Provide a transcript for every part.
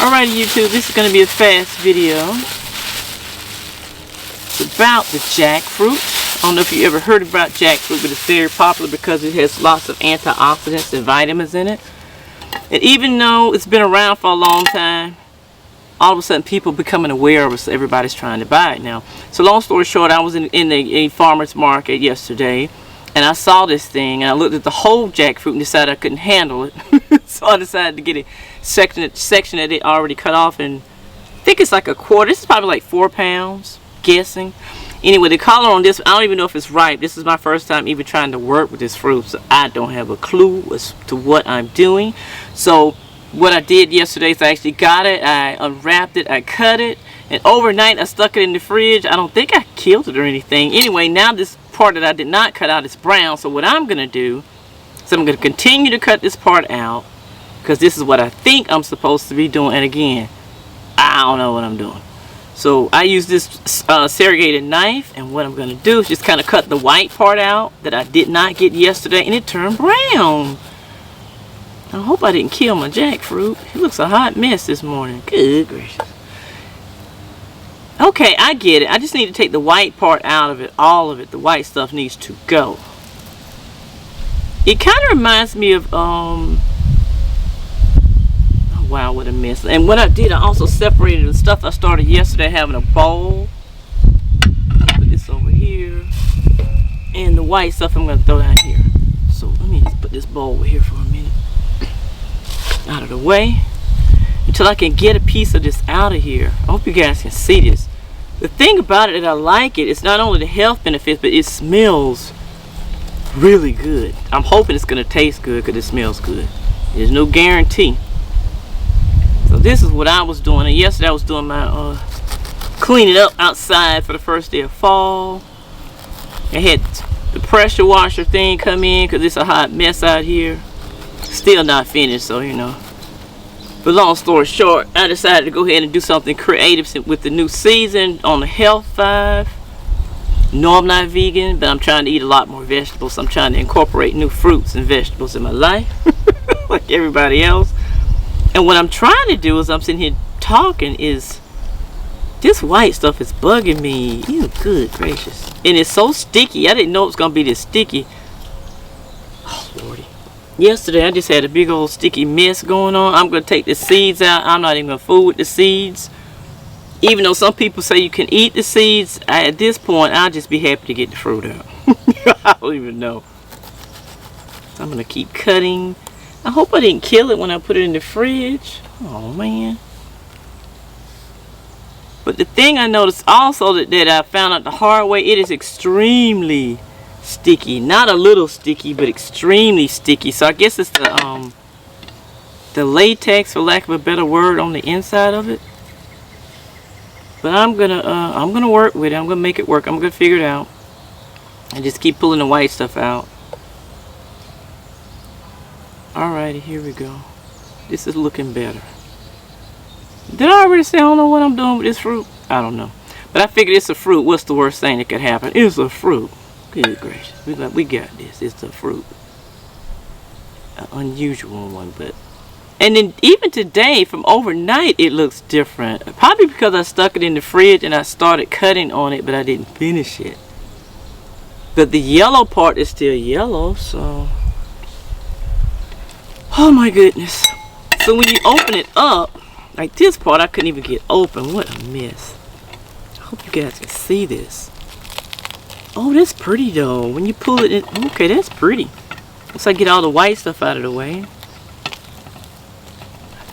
Alrighty, YouTube, this is going to be a fast video. It's about the jackfruit. I don't know if you ever heard about jackfruit, but it's very popular because it has lots of antioxidants and vitamins in it. And even though it's been around for a long time, all of a sudden people becoming aware of it, so everybody's trying to buy it now. So long story short, I was in a farmer's market yesterday, and I saw this thing, and I looked at the whole jackfruit and decided I couldn't handle it. So I decided to get a section that they already cut off, and I think it's like a quarter. This is probably like 4 pounds, guessing. Anyway, the color on this, I don't even know if it's ripe. This is my first time even trying to work with this fruit, so I don't have a clue as to what I'm doing. So what I did yesterday is I actually got it, I unwrapped it, I cut it, and overnight I stuck it in the fridge. I don't think I killed it or anything. Anyway, now this part that I did not cut out is brown, so what I'm going to do is I'm going to continue to cut this part out, because this is what I think I'm supposed to be doing, and again, I don't know what I'm doing. So I use this serrated knife, and what I'm going to do is just kind of cut the white part out that I did not get yesterday, and it turned brown. I hope I didn't kill my jackfruit. It looks a hot mess this morning. Good gracious. Okay, I get it. I just need to take the white part out of it. All of it. The white stuff needs to go. It kind of reminds me of, oh wow, what a mess. And what I did, I also separated the stuff I started yesterday having a bowl. Put this over here. And the white stuff I'm going to throw down here. So let me just put this bowl over here for a minute. Out of the way until I can get a piece of this out of here. I hope you guys can see this. The thing about it that I like it's not only the health benefits, but it smells really good. I'm hoping it's going to taste good because it smells good. There's no guarantee. So this is what I was doing, and yesterday I was doing my cleaning up outside for the first day of fall. I had the pressure washer thing come in because it's a hot mess out here. Still not finished, so you know. But long story short, I decided to go ahead and do something creative with the new season on the health 5. No, I'm not vegan, but I'm trying to eat a lot more vegetables. I'm trying to incorporate new fruits and vegetables in my life, like everybody else. And what I'm trying to do is I'm sitting here talking is this white stuff is bugging me. Ew, good gracious. And it's so sticky. I didn't know it was going to be this sticky. Oh, Lordy. Yesterday I just had a big old sticky mess going on. I'm going to take the seeds out. I'm not even going to fool with the seeds. Even though some people say you can eat the seeds, at this point I'll just be happy to get the fruit out. I don't even know. So I'm going to keep cutting. I hope I didn't kill it when I put it in the fridge. Oh man. But the thing I noticed also that I found out the hard way, it is extremely sticky. Not a little sticky, but extremely sticky. So I guess it's the latex, for lack of a better word, on the inside of it. But I'm gonna work with it. I'm gonna make it work. I'm gonna figure it out and just keep pulling the white stuff out. Alrighty, here we go. This is looking better. Did I already say I don't know what I'm doing with this fruit? I don't know, but I figured it's a fruit. What's the worst thing that could happen? It's a fruit. Good gracious, we got this. It's a fruit, an unusual one, but and then even today from overnight it looks different. Probably because I stuck it in the fridge and I started cutting on it, but I didn't finish it. But the yellow part is still yellow, so oh my goodness. So when you open it up, like this part I couldn't even get open. What a mess. I hope you guys can see this. Oh, that's pretty though. When you pull it in, okay, that's pretty. Once I get all the white stuff out of the way.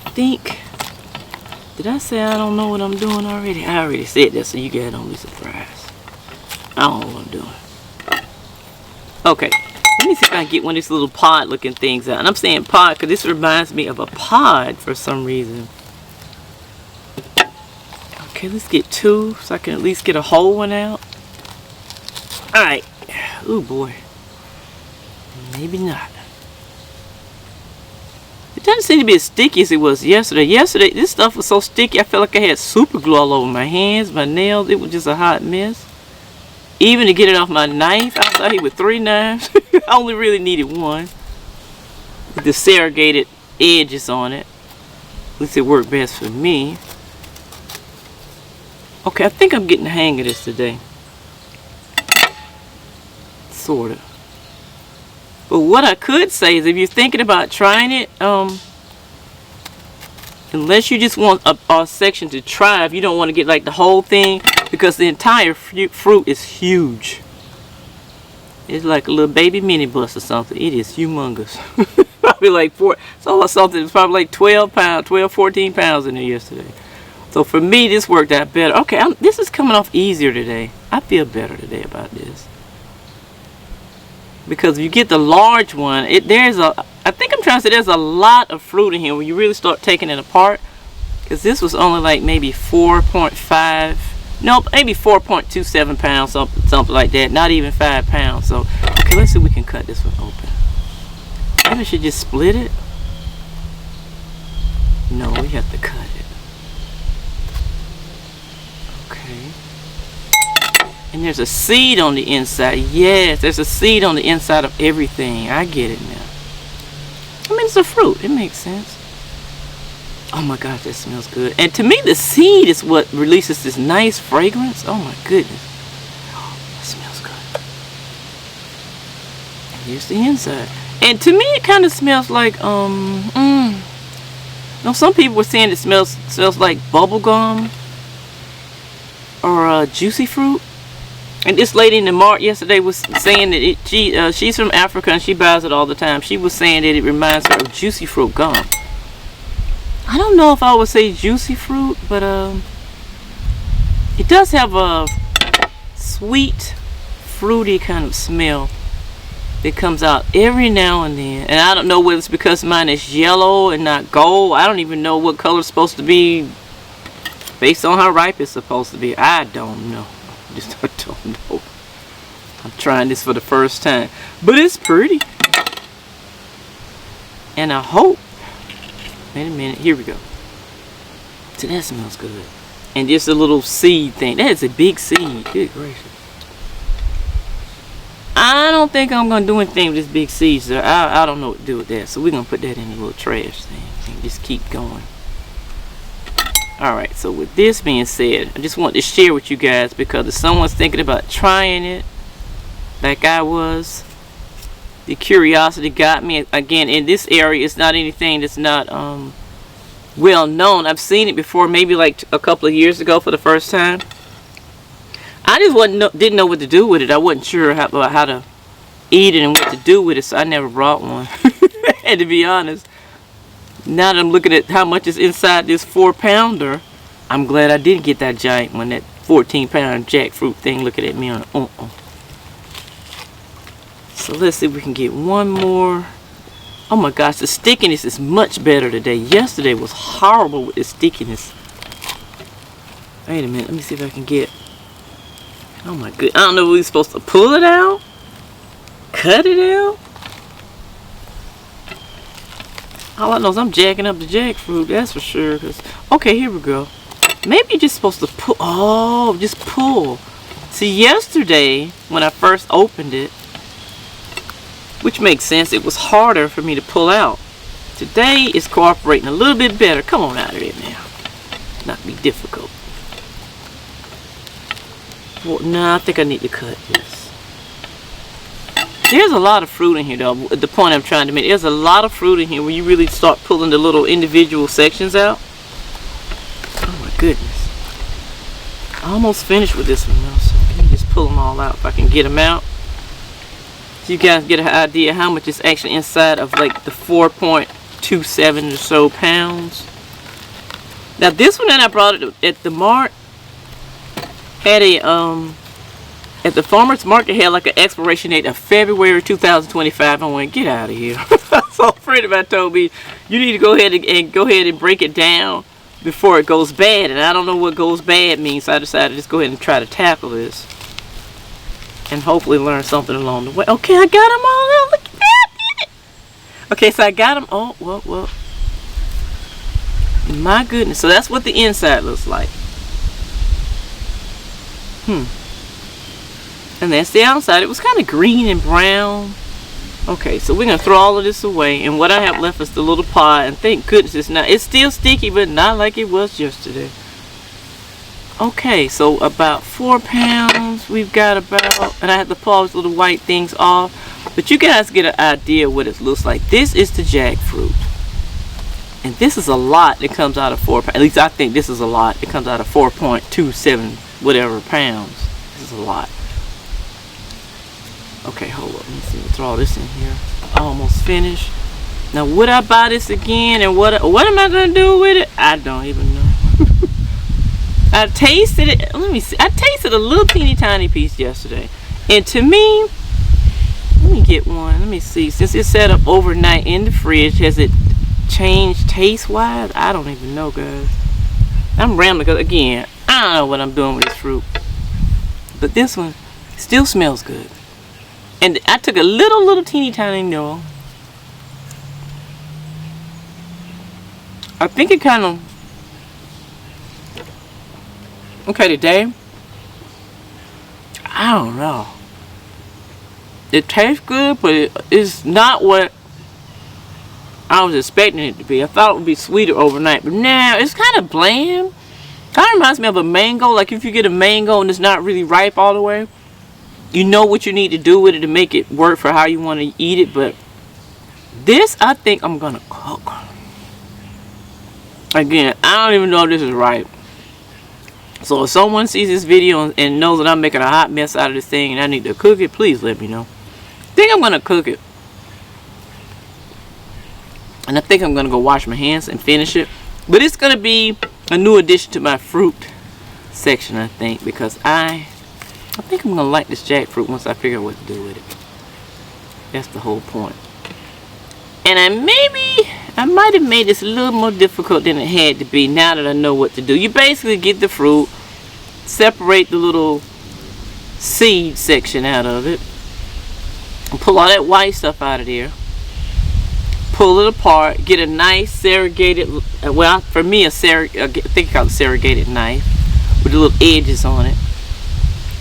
I think, did I say I don't know what I'm doing already? I already said that, so you guys don't be surprised. I don't know what I'm doing. Okay, let me see if I can get one of these little pod looking things out. And I'm saying pod because this reminds me of a pod for some reason. Okay, let's get 2 so I can at least get a whole one out. Alright. Oh boy. Maybe not. It doesn't seem to be as sticky as it was yesterday. Yesterday, this stuff was so sticky, I felt like I had super glue all over my hands, my nails. It was just a hot mess. Even to get it off my knife, I was out here with 3 knives. I only really needed 1. With the serrated edges on it. At least it worked best for me. Okay, I think I'm getting the hang of this today. Sort of. But what I could say is if you're thinking about trying it, unless you just want a section to try, if you don't want to get like the whole thing, because the entire fruit is huge. It's like a little baby minibus or something. It is humongous. Probably like something. It's probably like 12, 14 pounds in there yesterday. So for me, this worked out better. Okay, this is coming off easier today. I feel better today about this. Because if you get the large one, I think I'm trying to say there's a lot of fruit in here when you really start taking it apart. Because this was only like maybe 4.5, nope, maybe 4.27 pounds, something like that. Not even 5 pounds. So, okay, let's see if we can cut this one open. Maybe I should just split it. No, we have to cut it. Okay. And there's a seed on the inside. Yes, there's a seed on the inside of everything. I get it now. I mean, it's a fruit. It makes sense. Oh my gosh, that smells good. And to me, the seed is what releases this nice fragrance. Oh my goodness. Oh, that smells good. And here's the inside. And to me, it kind of smells like, some people were saying it smells like bubble gum or juicy fruit. And this lady in the mart yesterday was saying that she's from Africa and she buys it all the time. She was saying that it reminds her of juicy fruit gum. I don't know if I would say juicy fruit, but it does have a sweet, fruity kind of smell that comes out every now and then. And I don't know whether it's because mine is yellow and not gold. I don't even know what color it's supposed to be based on how ripe it's supposed to be. I don't know. I don't know. I'm trying this for the first time, but it's pretty. And I hope. Wait a minute. Here we go. So that smells good. And just a little seed thing. That is a big seed. Good gracious. I don't think I'm gonna do anything with this big seed, sir. I don't know what to do with that. So we're gonna put that in the little trash thing and just keep going. Alright, so with this being said, I just want to share with you guys because if someone's thinking about trying it, like I was, the curiosity got me. Again, in this area, it's not anything that's not well known. I've seen it before, maybe like a couple of years ago for the first time. I just didn't know what to do with it. I wasn't sure how to eat it and what to do with it, so I never brought one. And to be honest, now that I'm looking at how much is inside this 4-pounder, I'm glad I didn't get that giant one, that 14-pound jackfruit thing looking at me on So let's see if we can get one more. Oh my gosh, the stickiness is much better today. Yesterday was horrible with the stickiness. Wait a minute, let me see if I can get. Oh my goodness, I don't know if we're supposed to pull it out, cut it out. All I know is I'm jacking up the jackfruit, that's for sure. Okay, here we go. Maybe you're just supposed to pull. Oh, just pull. See, yesterday, when I first opened it, which makes sense, it was harder for me to pull out. Today, it's cooperating a little bit better. Come on out of there now. Not be difficult. Well, no, I think I need to cut this. There's a lot of fruit in here, though. The point I'm trying to make, there's a lot of fruit in here when you really start pulling the little individual sections out. Oh my goodness. I almost finished with this one now, so let me just pull them all out if I can get them out. So you guys get an idea how much is actually inside of like the 4.27 or so pounds. Now this one that I brought at the mart had a at the farmer's market had like an expiration date of February 2025. I went, get out of here. So a friend of mine told me, you need to go ahead and break it down before it goes bad. And I don't know what goes bad means, so I decided to just go ahead and try to tackle this. And hopefully learn something along the way. Okay, I got them all out. Look at that, I did it. Okay, so I got them. Oh, well. My goodness. So that's what the inside looks like. And that's the outside. It was kind of green and brown. Okay, so we're gonna throw all of this away, and what I have left is the little pot, and thank goodness it's still sticky, but not like it was yesterday. Okay, so about 4 pounds we've got about, and I have to pull all these little white things off, but you guys get an idea what it looks like. This is the jackfruit, and this is a lot that comes out of 4 pounds. At least I think this is a lot. It comes out of 4.27 whatever pounds. This is a lot. Okay, hold up. Let me see. Throw all this in here. Almost finished. Now, would I buy this again? And what am I gonna do with it? I don't even know. I tasted it. Let me see. I tasted a little teeny tiny piece yesterday, and to me, let me get one. Let me see. Since it's set up overnight in the fridge, has it changed taste wise? I don't even know, guys. I'm rambling because again, I don't know what I'm doing with this fruit, but this one still smells good. And I took a little teeny tiny nibble. I think it kind of, okay, today, I don't know. It tastes good, but it's not what I was expecting it to be. I thought it would be sweeter overnight, but now it's kind of bland. Kind of reminds me of a mango. Like if you get a mango and it's not really ripe all the way, you know what you need to do with it to make it work for how you want to eat it. But this, I think I'm gonna cook. Again, I don't even know if this is right. So if someone sees this video and knows that I'm making a hot mess out of this thing and I need to cook it, please let me know. I think I'm gonna cook it. And I think I'm gonna go wash my hands and finish it. But it's gonna be a new addition to my fruit section, I think, because I think I'm gonna like this jackfruit once I figure out what to do with it. That's the whole point. And I might have made this a little more difficult than it had to be now that I know what to do. You basically get the fruit, separate the little seed section out of it, and pull all that white stuff out of there. Pull it apart, get a nice serrated, well, for me I think it's called a serrated knife with the little edges on it.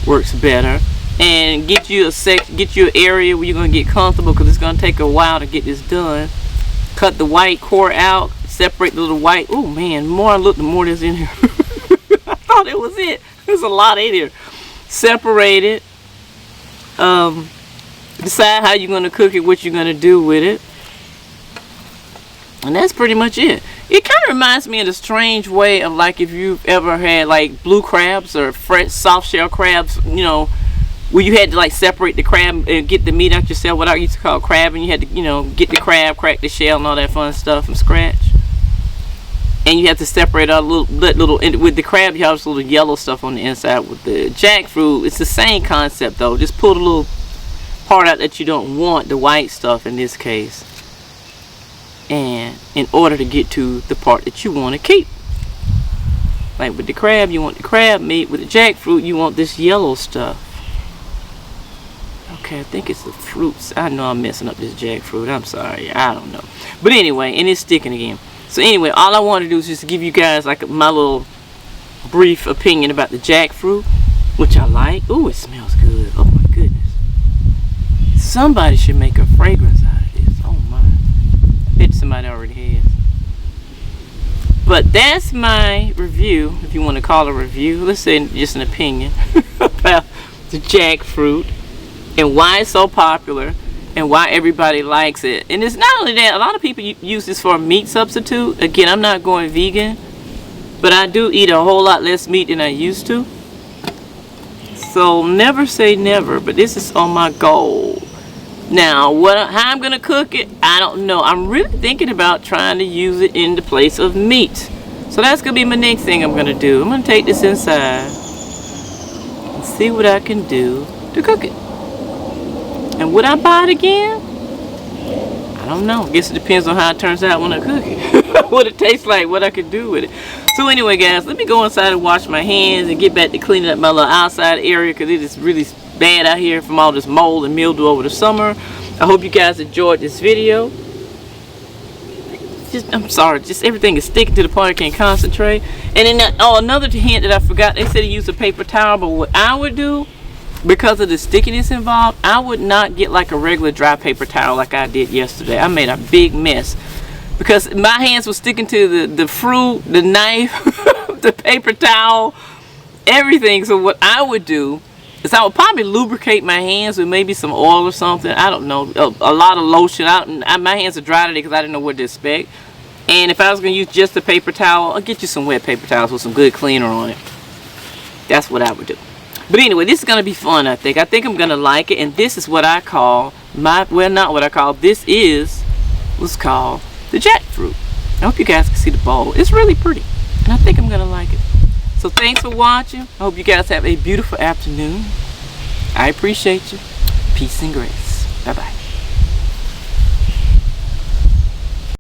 Works better. And get you an area where you're gonna get comfortable, because it's gonna take a while to get this done. Cut the white core out, separate the little white. Oh man, the more I look, the more there's in here. I thought it was it. There's a lot in here. Separate it. Decide how you're gonna cook it, what you're gonna do with it. And that's pretty much it. It kind of reminds me of the strange way of like if you've ever had like blue crabs or fresh soft shell crabs, you know, where you had to like separate the crab and get the meat out yourself, what I used to call crab, and you had to, you know, get the crab, crack the shell and all that fun stuff from scratch. And you have to separate out with the crab you have this little yellow stuff on the inside. With the jackfruit, it's the same concept though. Just pull the little part out that you don't want, the white stuff in this case. And in order to get to the part that you want to keep. Like with the crab, you want the crab meat. With the jackfruit, you want this yellow stuff. Okay, I think it's the fruits. I know I'm messing up this jackfruit. I'm sorry. I don't know. But anyway, and it's sticking again. So anyway, all I want to do is just give you guys like my little brief opinion about the jackfruit, which I like. Ooh, it smells good. Oh my goodness. Somebody should make a fragrance out of this. Oh my. I bet somebody already has. But that's my review, if you want to call it a review. Let's say just an opinion about the jackfruit and why it's so popular and why everybody likes it. And it's not only that, a lot of people use this for a meat substitute. Again, I'm not going vegan, but I do eat a whole lot less meat than I used to. So never say never, but this is on my goal. Now, how I'm gonna cook it, I don't know. I'm really thinking about trying to use it in the place of meat. So that's gonna be my next thing I'm gonna do. I'm gonna take this inside and see what I can do to cook it. And would I buy it again? I don't know. I guess it depends on how it turns out when I cook it. What it tastes like, what I can do with it. So anyway, guys, let me go inside and wash my hands and get back to cleaning up my little outside area, because it is really bad out here from all this mold and mildew over the summer. I hope you guys enjoyed this video. I'm sorry, just everything is sticking to the point I can't concentrate. And then another hint that I forgot, they said to use a paper towel, but what I would do because of the stickiness involved, I would not get like a regular dry paper towel like I did yesterday. I made a big mess because my hands were sticking to the fruit, the knife, the paper towel, everything. So what I would do is I would probably lubricate my hands with maybe some oil or something. I don't know, a lot of lotion. My hands are dry today because I didn't know what to expect. And if I was going to use just the paper towel, I'll get you some wet paper towels with some good cleaner on it. That's what I would do. But anyway, this is going to be fun, I think. I think I'm going to like it. And this is what I call well, not what I call. This is what's called the jackfruit. I hope you guys can see the bowl. It's really pretty. And I think I'm going to like it. So thanks for watching. I hope you guys have a beautiful afternoon. I appreciate you. Peace and grace. Bye-bye.